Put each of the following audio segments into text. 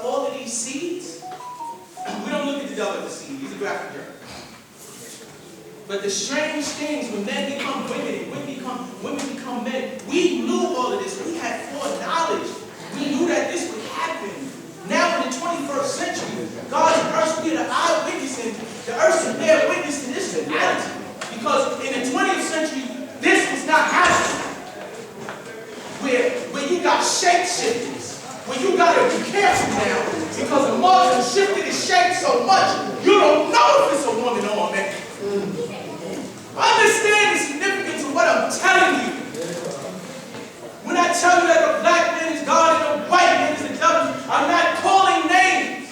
all of these seeds, we don't look at the devil as a seed. He's a graphic dirt. But the strange things when men become women and women become men, we knew all of this. We had foreknowledge. We knew that this would happen. Now in the 21st century, God and earth be the eyewitness and the earth can bear witness to this reality. Because in the 20th century, this was not happening. Where you got shape-shifters, where you got to be careful now, because the market shifted its shape so much, you don't know if it's a woman or a man. Understand the significance of what I'm telling you. When I tell you that the black man is God and the white man is the devil, I'm not calling names.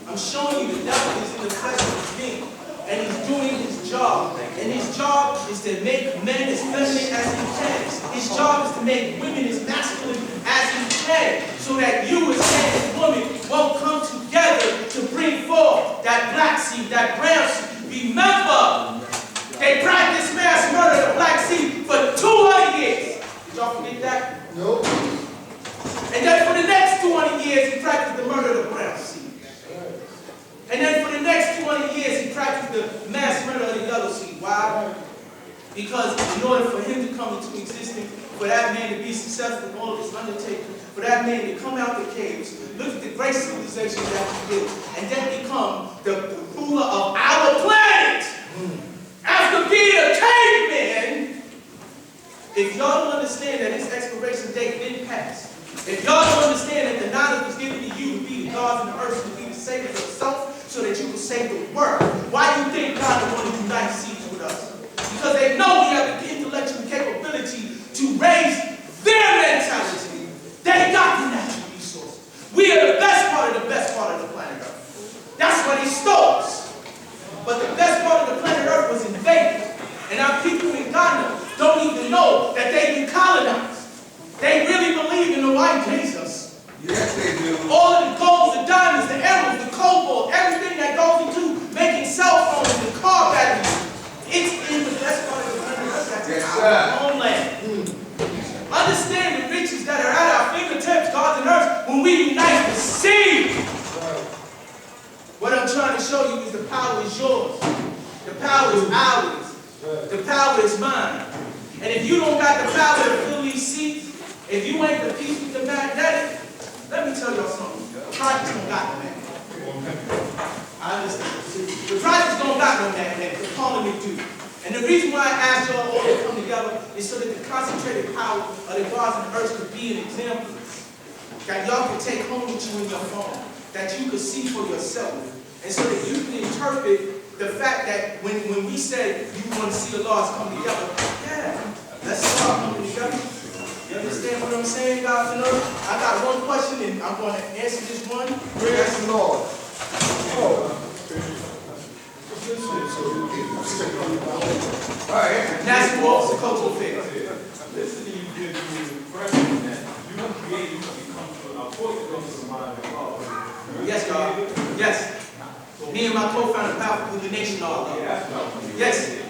I'm showing you the devil is in the flesh of his being, and he's doing his job. And his job is to make men as feminine as he can. His job is to make women as masculine as he can, so that you as man and woman won't come together to bring forth that black seed, that brown seed. Remember, they practiced mass murder of the black seed for 200 years. Did y'all forget that? No. And then for the next 200 years, he practiced the murder of the brown seed. And then for the next 200 years, he practiced the mass murder of the yellow seed. Why? Because in order for him to come into existence, for that man to be successful in all of his undertaking, for that man to come out the caves, look at the great civilization that he built, and then become the ruler of our planet. After being a caveman, if y'all don't understand that his expiration date didn't pass, if y'all don't understand that the knowledge was given to you to be the gods and the earth, to be the savior of yourself, so that you can save the world, why do you think God would want to unite seeds with us? Because they know we have the intellectual capability to raise their mentality. They got the natural resources. We are the best part of the planet Earth. That's what he stole us. But the best part of the planet Earth was invaded. And our people in Ghana don't even know that they've been colonized. They really believe in the white Jesus. Yes, they do. All of the golds, the diamonds, the emeralds, the cobalt, everything that goes into making cell phones and car batteries, it's in the best part of the planet Earth. That's our homeland. Understand the riches that are at our fingertips, gods and earth, when we unite the seed. What I'm trying to show you is the power is yours. The power is ours. The power is mine. And if you don't got the power to fill these seats, if you ain't the piece with the magnetic, let me tell y'all something. The projects don't got no magnetic. I understand. The projects don't got no magnetic. The parliament do. And the reason why I asked y'all all to come together is so that the concentrated power of the gods and earth could be an example. That y'all can take home with you in your phone. That you could see for yourself. And so that you can interpret the fact that when we say you want to see the laws come together, yeah, let's start coming together. You understand what I'm saying, guys and earth? I got one question and I'm going to answer this one. Praise the Lord. Oh. Alright, that's what the cultural fair. Listen to you give me the impression that you created to become a force of mind and law. Yes, God. Yes. Me and my co-founder, Powerful the Nation, all of yes.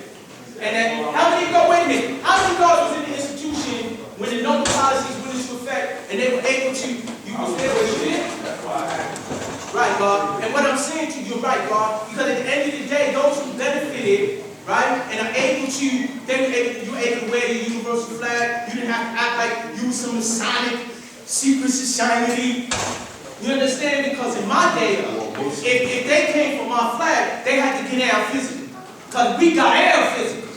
And then, how many go, wait a minute, how many guys was in the institution when the NOPA policies went into effect and they were able to, you was there where you did? That's why I asked. Right, God. And what I'm saying to you, you're right, God, because at the end of the day, those who benefited, right, and are able to, you were able to wear the universal flag, you didn't have to act like you were some Masonic secret society. You understand? Because in my day, if they came from our flag, they had to get air physically. Because we got air physically.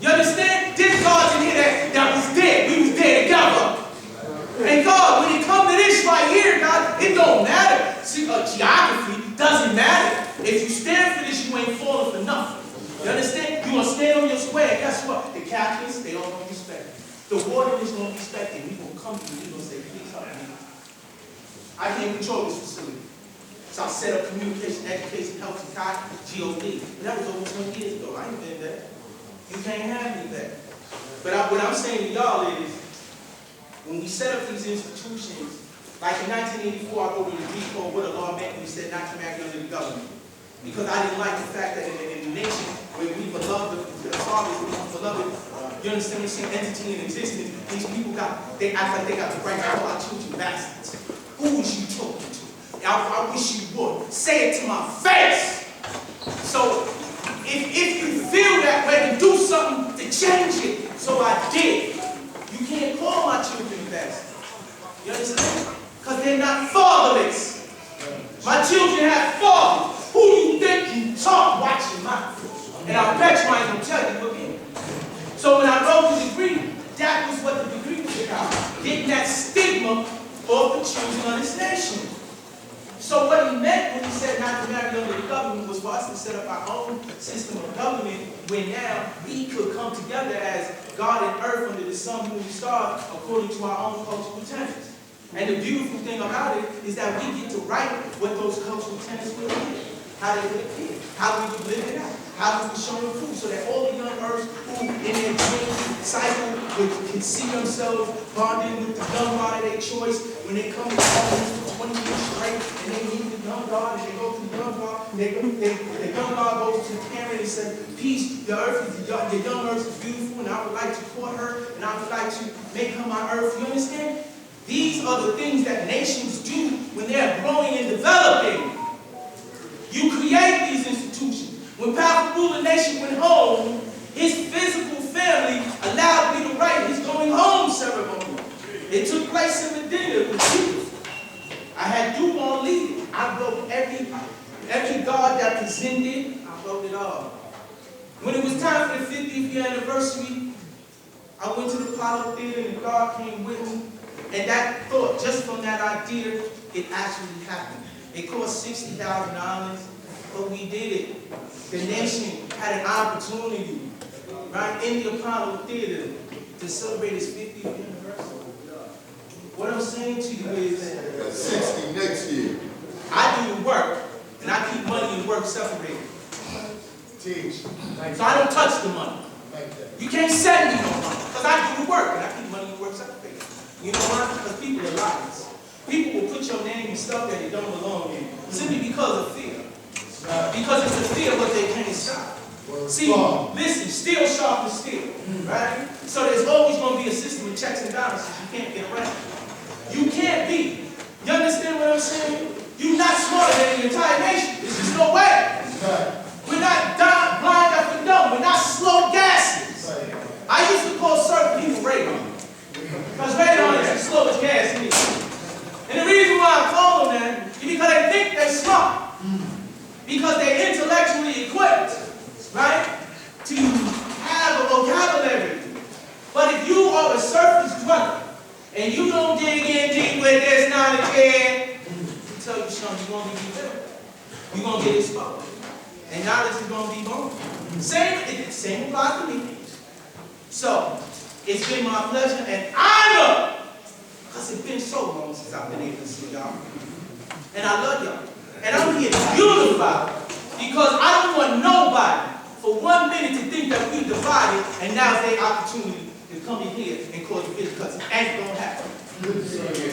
You understand? This God's in here that was dead. We was dead together. And God, when it comes to this right here, God, it don't matter. See, geography doesn't matter. If you stand for this, you ain't falling for nothing. You understand? You're going to stand on your square. And guess what? The captains, they all going to respect it. The warden is going to respect it. We're going to come to you. We're going to say, please help me. I can't control this facility. So I set up communication, education, health, and GOD. But that was over 20 years ago. I ain't been there. You can't have me there. But what I'm saying to y'all is, when we set up these institutions, like in 1984, I wrote in the recall what a law meant when we said not to marry under the government. Because I didn't like the fact that in a nation where we beloved the fathers, we beloved, you understand what I'm saying, entity in existence, these people they act like they got the right to call our children bastards. Who was you talking to? I wish you would. Say it to my face. So if you feel that way, then do something to change it. So I did. You can't call my children bastard. You understand? Because they're not fatherless. My children have fathers. Who do you think you talk watching my foot? And I bet you I ain't going to tell you again. So when I wrote the degree, that was what the degree was about. Getting that stigma off the children of this nation. So what he meant when he said not to marry under the government was for us to set up our own system of government where now we could come together as God and earth under the sun, moon, and stars according to our own cultural tenets. And the beautiful thing about it is that we get to write what those cultural tenets will be, how they would appear, how we would live it out, how we would show and prove, so that all the young earths who in their dream cycle can see themselves bonding with the gun god of their choice when they come to for 20 years straight and they meet the gun god and they go to the gun god, the gun god goes to the parent and says, peace, the earth is the young earth is beautiful and I would like to court her and I would like to make her my earth. You understand? These are the things that nations do when they're growing and developing. You create these institutions. When powerful ruler nation went home, his physical family allowed me to write his going home ceremony. It took place in Medina. It was beautiful. I had Dumont lead it. I wrote every god that presented, I wrote it all. When it was time for the 50th year anniversary, I went to the Apollo Theater and God came with me. And that thought, just from that idea, it actually happened. It cost $60,000, but we did it. The nation had an opportunity, right, in the Apollo Theater to celebrate its 50th anniversary. What I'm saying to you is, 60 next year. I do the work, and I keep money and work separated. Teach. So I don't touch the money. You can't send me no money, because I do the work, and I keep money and work separated. You know why? Because people are liars. People will put your name in stuff that they don't belong in, simply because of fear. Because it's a fear what they can't stop. See, listen, steel sharpens steel, right? So there's always going to be a system of checks and balances you can't get around. You can't be. You understand what I'm saying? You're not smarter than the entire nation. There's just no way. We're not blind after dumb. We're not slow gases. I used to call certain people radon. Because radon is as slow as gas is. And the reason why I call them that is because they think they're smart. Because they're intellectually equipped, right, to have a vocabulary. But if you are a surface dweller and you don't dig in deep with this knowledge here, I tell you something, you're going to be built. You're going to get exposed. And knowledge is going to be gone. Same applies to me. So, it's been my pleasure and honor, because it's been so long since I've been able to see y'all. And I love y'all. And I'm here unified because I don't want nobody for 1 minute to think that we divided and now's their opportunity to come in here and cause a business because it ain't going to happen.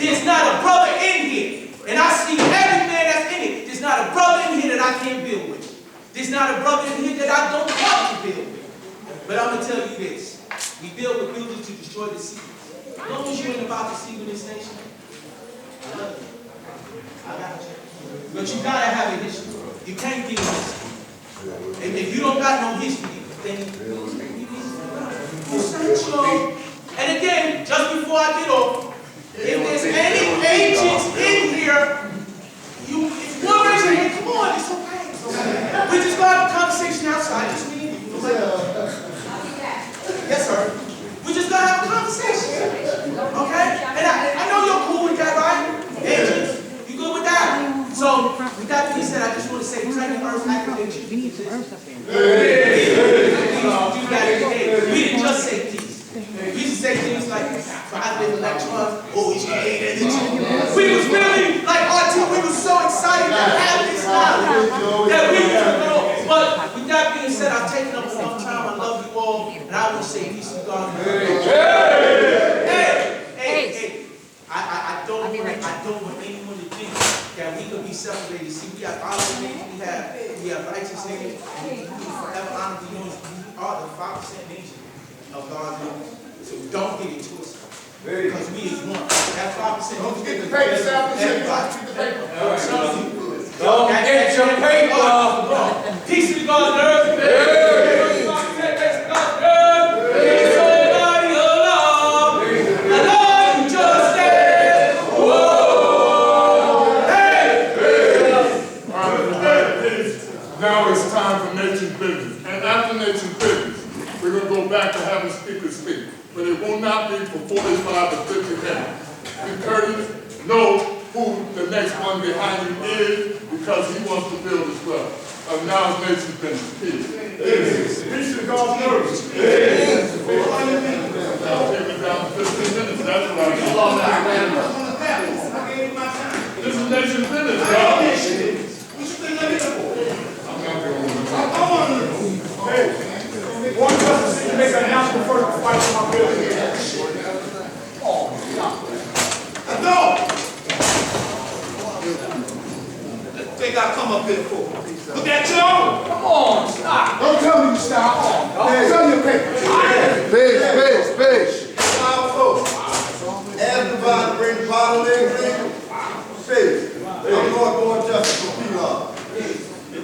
There's not a brother in here, and I see every man that's in it. There's not a brother in here that I can't build with. There's not a brother in here that I don't want to build with. But I'm going to tell you this. We build with builders to destroy the city. As long as you ain't about to see with this nation, I love you. I got you. But you gotta have a history. You can't be a history. And if you don't got no history, then essential. And again, just before I get off, if there's any agents in here, if you want to raise your hand, come on, it's okay. We're just gonna have a conversation outside. Just me and you. Yes, sir. We're just gonna have a conversation. Okay? And I know you're cool with that, right? Agents, you good with that? So, with that being said, I just want to say, Training Earth activates you. We need some Earth up here. We didn't just say peace. We used to say things like, positive electrons, it's great energy. We was really, like RT, we were so excited to have this knowledge that we took it over. But with that being said, I've taken up enough time. I love you all, and I will say peace to God. Hey. I don't want anyone to think that we could be separated. See, we have honest nature, we have righteous nature, and we forever honor the unions. We are the 5% nation of God's law. So don't get it twisted. Because we is one. That 5%. Don't forget the paper, Sal. Get the paper. Don't get your paper. Peace to God's earth. Peace to God's earth. Peace to everybody alone. I love you, justice. Whoa. Hey. Now it's time for nation's business. And after nation's business, we're going to go back to having speakers speak. But it will not be for 45 to 50 minutes. Be courteous, know who the next one behind you is, because he wants to build as well. Now it's nation's business. Peace. Peace to God's nerves. Peace. I'll take it down to 15 minutes. That's what I do. This is nation's business, y'all. I'm not the only one. Hey. One justice to make an announcement first before I fight for my bill. No! Think I come up here for? Look at y'all! Come on, stop! Don't tell me to stop. Hey, tell your paper. Space. As divine bring bottlenecks in, faith. I'm Lord Justice for PR.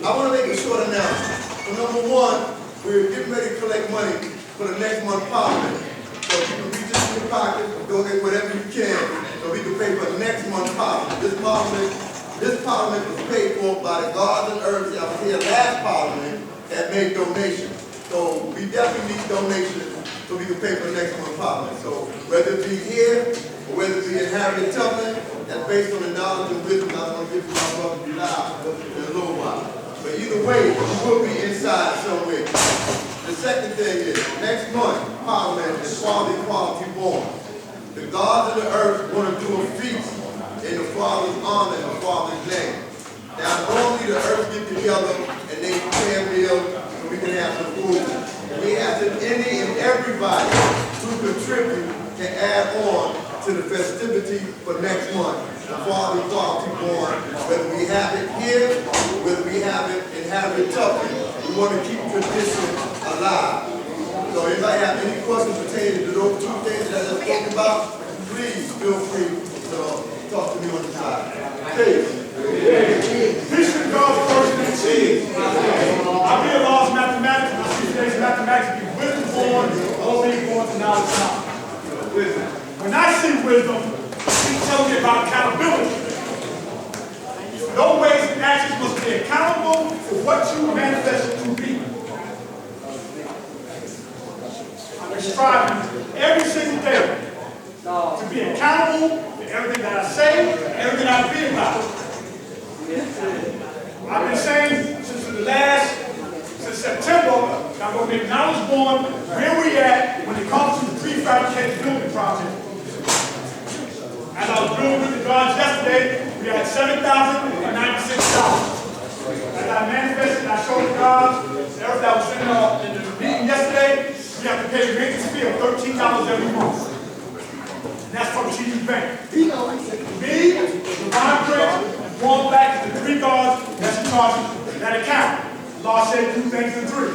I want to make a short announcement. So number one, we're getting ready to collect money for the next month's parliament. So you can reach into your pocket, donate whatever you can, so we can pay for next month's parliament. This parliament was paid for by the gods and earths that was here last parliament that made donations. So we definitely need donations so we can pay for the next month's parliament. So whether it be here or whether it be in Harriet Tubman, that's based on the knowledge and wisdom I'm going to give to my brother Bilal in a little while. But either way, you will be inside somewhere. The second thing is, next month, Parliament is Equality Born. The gods of the earth want to do a feast in the Father's honor and the Father's name. Now, normally the earth get together and they prepare meals so we can have some food. We ask that any and everybody who contribute can add on to the festivity for next month. The Father Equality Born, whether we have it here, whether we have it in Harriet Tubman, we want to keep tradition alive. So if I have any questions pertaining to those two things that I just spoke about, please feel free to talk to me on the side. Peace. Peace to God's person and cheese. I realize mathematics, I see today's mathematics be wisdom born, all being born to knowledge now. When I see wisdom, he's telling me about accountability. No ways and actions must be accountable for what you manifest to be. I'm striving every single day to be accountable for everything that I say and everything I feel about. I've been saying since September, that I'm going to make knowledge born where we at when it comes to the prefabricated building project. As I was building with the guards yesterday, we had $7,096. As I manifested, I showed the guards, everything that was in the meeting yesterday, we have to pay a maintenance fee of $13 every month. And that's from TD Bank. Me, Devon Prince, and Warren Black, the three guards that's in charge of that account. The law said do things in three.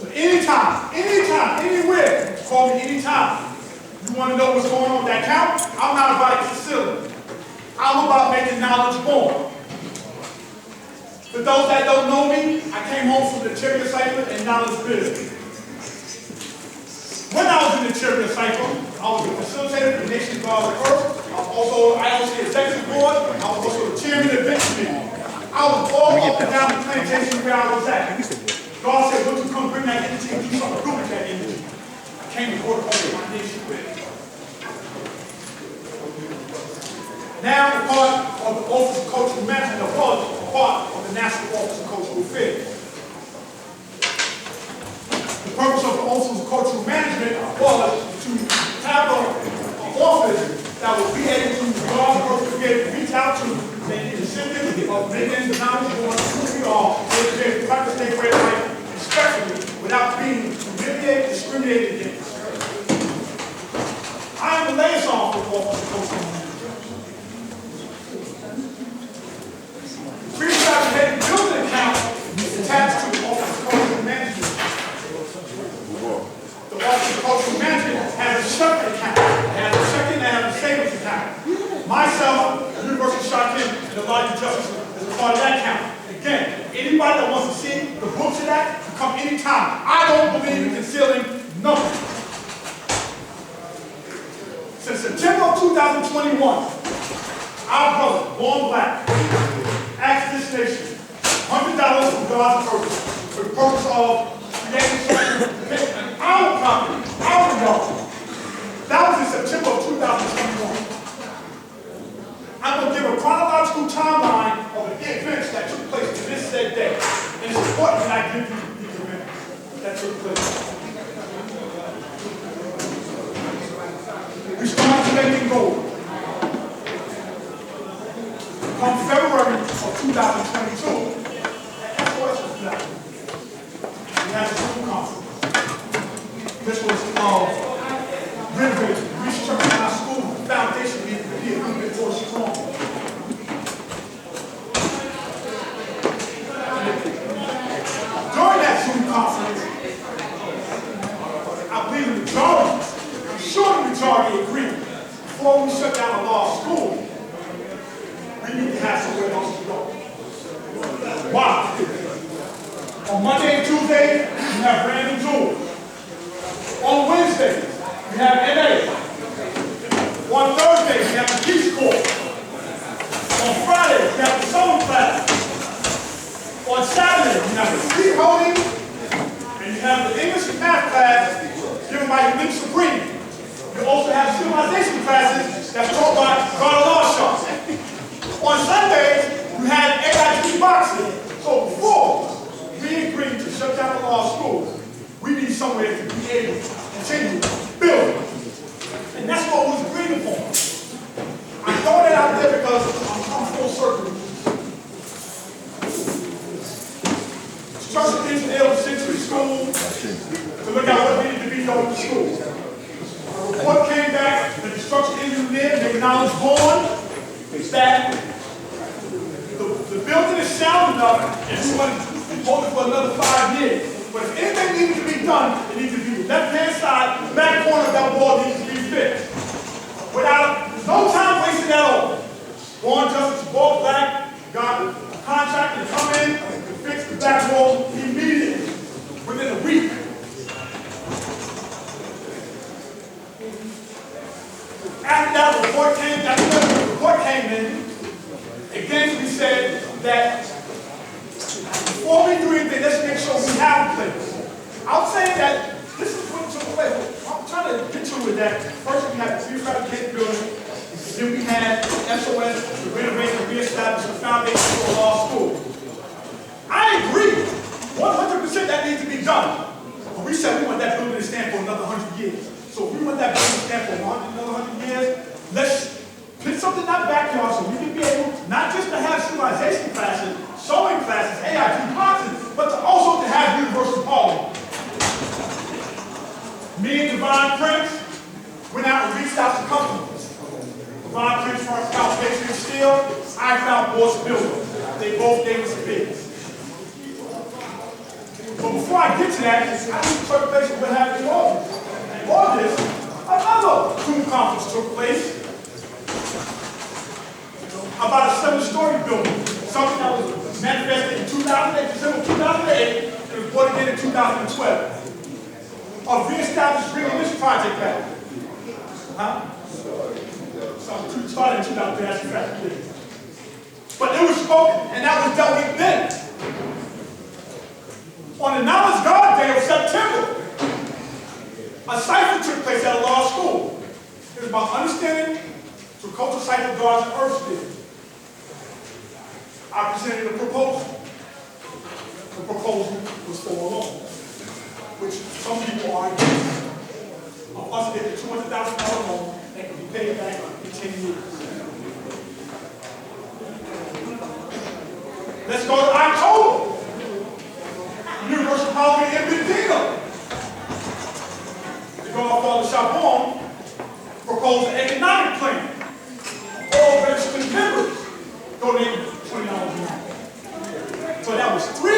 So anytime, anywhere, call me anytime. You want to know what's going on with that account? I'm not about facility. I'm about making knowledge born. For those that don't know me, I came home from the Cherry Cycle and knowledge business. When I was in the Cherry Cycle, I was a facilitator for the Nation's Guard of Earth. I was the executive board. I was also the chairman of the event committee. I was all up and down the plantation where I was at. God said, "Would you come bring that energy and do something good with that energy?" I came to work on my nation with. Now, the part of the Office of Cultural Management, a part of the National Office of Cultural Affairs. The purpose of the Office of Cultural Management was to have an office that would be able to reach out to the recipients of making the knowledge born who we are, to practice their way of life respectfully without being humiliated, discriminated against. I am the liaison for the Office of Cultural Management. Prefabricated building account is attached to the Office of Cultural Management. The Office of Cultural Management has a myself, the University of Shaquem, and the Lodge of Justice is a part of that count. Again, anybody that wants to see the books of that can come anytime. I don't believe in concealing nothing. Since September of 2021, our brother, Born Black, asked this nation $100 from God's purpose for the purpose of creating our property, our yard. That was in September of 2021. I'm going to give a chronological timeline of the events that took place to this said day. And it's important that I give you these events that took place. We started collecting gold. Come February of 2022, at SOS was done. We had a school conference. This was renovating, restructuring our school foundation needed to be a little bit more strong. During that Zoom conference, I believe the majority, I'm sure the majority agreed, before we shut down a law school, we need to have somewhere else to go. Why? On Monday and Tuesday, we have Random Jewels. On Wednesday, we have NA. On Thursday, we have the Peace Corps. On Friday, we have the summer class. On Saturday, we have the street holding, and you have the English and math class given by Unique Supreme. You also have civilization classes that's taught by Carter Lawshaw. On Sundays, you had AIT boxing. So before we agreed to shut down the law schools, we need somewhere to be able to continue building. And that's what was agreed upon. I'm throwing it out there because I'm full circle. Structural engineer Century School to look at what needed to be done in the school. A report came back that the structural engineer, they acknowledged Born, that the building is sound enough and we want to hold it for another 5 years. But if anything needs to be done, it needs to be the left-hand side, the back corner of that wall needs to be fixed. Without no time wasted at all. Born Justice, Born Black, got a contractor to come in and fix the back wall immediately, within a week. After that report came in, again we said that before we do anything, let's make sure we have a place. I'm saying that this is what took place. I'm trying to get you with that. First we had the prefabricated building, then we had SOS to renovate and reestablish the foundation for a law school. I agree, 100% that needs to be done. But we said we want that building to stand for another 100 years. So if we want that building to stand for another 100 years, let's put something in that backyard so we can be able not just to have civilization classes, sewing classes, AIT classes, but to also to have universal parliament. Me and Divine Prince went out and reached out to companies. Divine Prince first found Patriot Steel, I found Boss Building. They both gave us a bid. But before I get to that, I need to touch base with what happened in August. In August, another Zoom conference took place about a 7-story building, something that was manifested in 2008, December 2008, and was brought again in 2012. Of reestablished bringing this project back. Something started in 2008, but it was spoken, and that was dealt with then. On the Knowledge Guard Day of September, a cipher took place at a law school. It was about understanding to cultural cipher guards and earth did. I presented a proposal. The proposal was for a loan, which some people argue of us getting a $200,000 loan that can be paid back in 10 years. Let's go to October. University of Colorado in Medina. The Godfather Chabon proposed an economic plan. All registered members donated $20 a month. So that was 3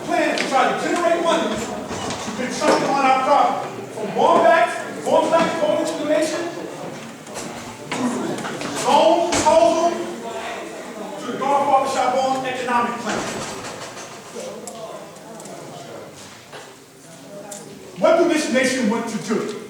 plans to try to generate money to get something on our property. From Born Black donation, to zone economic plan. What do this nation want to do?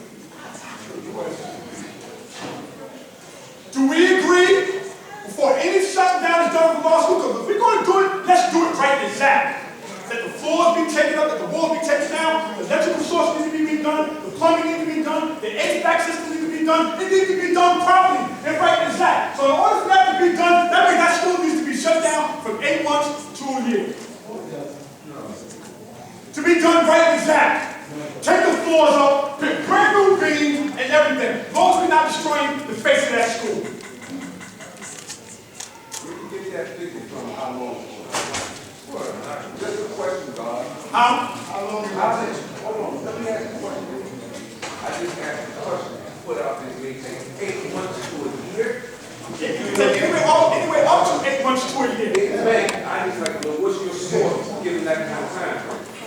Do we agree before any shutdown is done for law school? Because if we're going to do it, let's do it right and exact. That the floors be taken up, that the walls be taken down, the electrical source needs to be redone, the plumbing needs to be done, the HVAC system needs to be done. It needs to be done properly and right and exact. So in order for that to be done, that means that school needs to be shut down from 8 months to a year. To be done right and exact. Take the floors up, put brand new beams and everything. As long as we're not destroying the face of that school. Where you get that figure from? How long? Just a question, God. How long? Hold on, let me ask you a question. I just asked a question. Put out this may take 8 months to a year. Anyway, up to 8 months to a year. Man, I just like to know what's your source given that kind of time.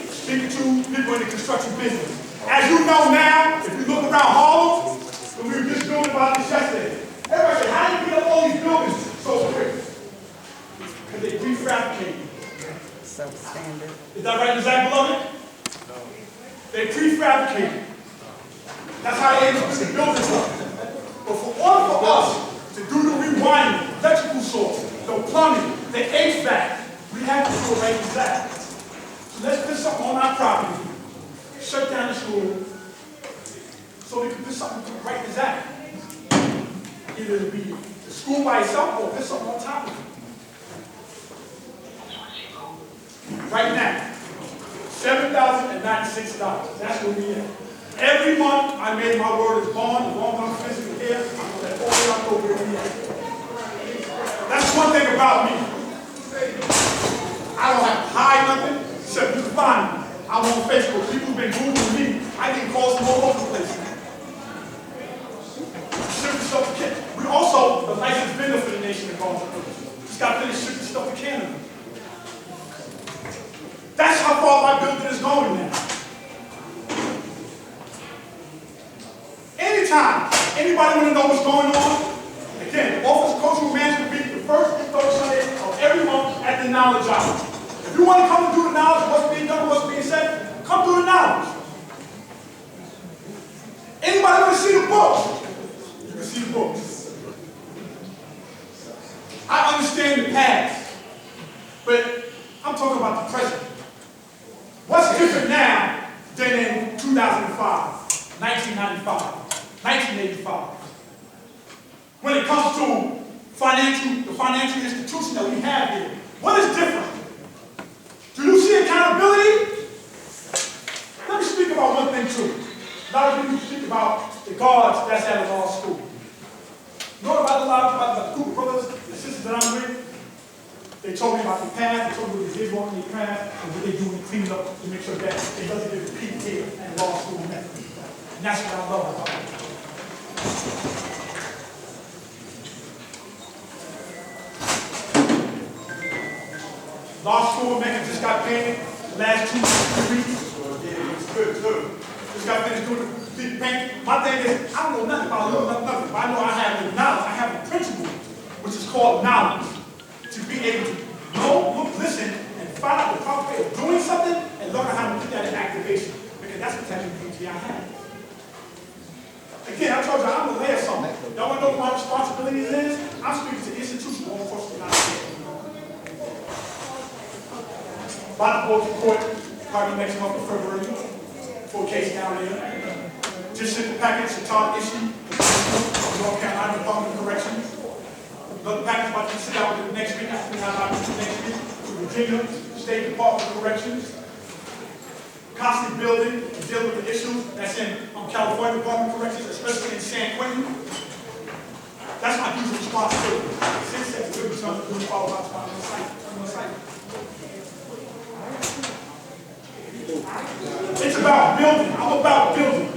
Speaking to people in the construction business. As you know now, if you look around Harlem, and we were just doing about this yesterday, everybody said, how do you get up all these buildings so quick? Because they prefabricated. Substandard. Is that right, Zach, beloved? No. They prefabricated. That's how they able to put the buildings up. But for order for us to do the rewinding, electrical source, the plumbing, the HVAC, we have to do it right as that. So let's put something on our property, shut down the school, so we can put something right as that. Either it'll be the school by itself or put something on top of it. Right now, $7,096. That's what we have. Every month, I made my word as bond. As long as I'm physically here, I'm going to let all y'all know where we at. That's one thing about me. I don't have to hide nothing, except you can find me. I'm on Facebook. People have been Googling me. I get calls from all over the place. Shipping stuff to Canada. We also the licensed vendor for the nation of God. Just got finished shipping stuff to Canada. That's how far my building is going now. Anytime anybody want to know what's going on, again, Office of Cultural Management Week, the first and third Sunday of every month at the Knowledge Hour. If you want to come and do the knowledge of what's being done, what's being said, come do the knowledge. Anybody want to see the books? You can see the books. I understand the past, but I'm talking about the present. What's different now than in 2005, 1995, 1985? When it comes to the financial institution that we have here, what is different? Do you see accountability? Let me speak about one thing too. A lot of people speak about the guards that's at a law school. You know about the group of brothers and sisters that I'm with? They told me about the past, they told me what they did wrong in the past, and what they do in cleaning up to make sure that it doesn't get repeated here at law school and everything. And that's what I love about it. Law school in Mecca just got painted the last 2 weeks. Yeah, it's good. Just got finished doing the paint. My thing is, I don't know nothing about nothing, but I know I have the knowledge, I have the principle, which is called knowledge. To be able to know, look, listen, and find out the proper way of doing something and learn how to put that in activation. Because that's the type of beauty I have. Again, I told you I'm a layer something. Y'all want to know what my responsibility is? I'm speaking to the institution all across the United States. About to go to court, probably next month of February, for a case down there. Just sent the package to Todd Issue, North Carolina Department of Corrections. Another package about to sit down with next week, after we have our meeting next week, to Virginia State Department of Corrections. Constantly building and dealing with the issues that's in California Department of Corrections, especially in San Quentin. That's my usual responsibility. Since that's good, we're going to do follow up on the site. It's about building. I'm about building.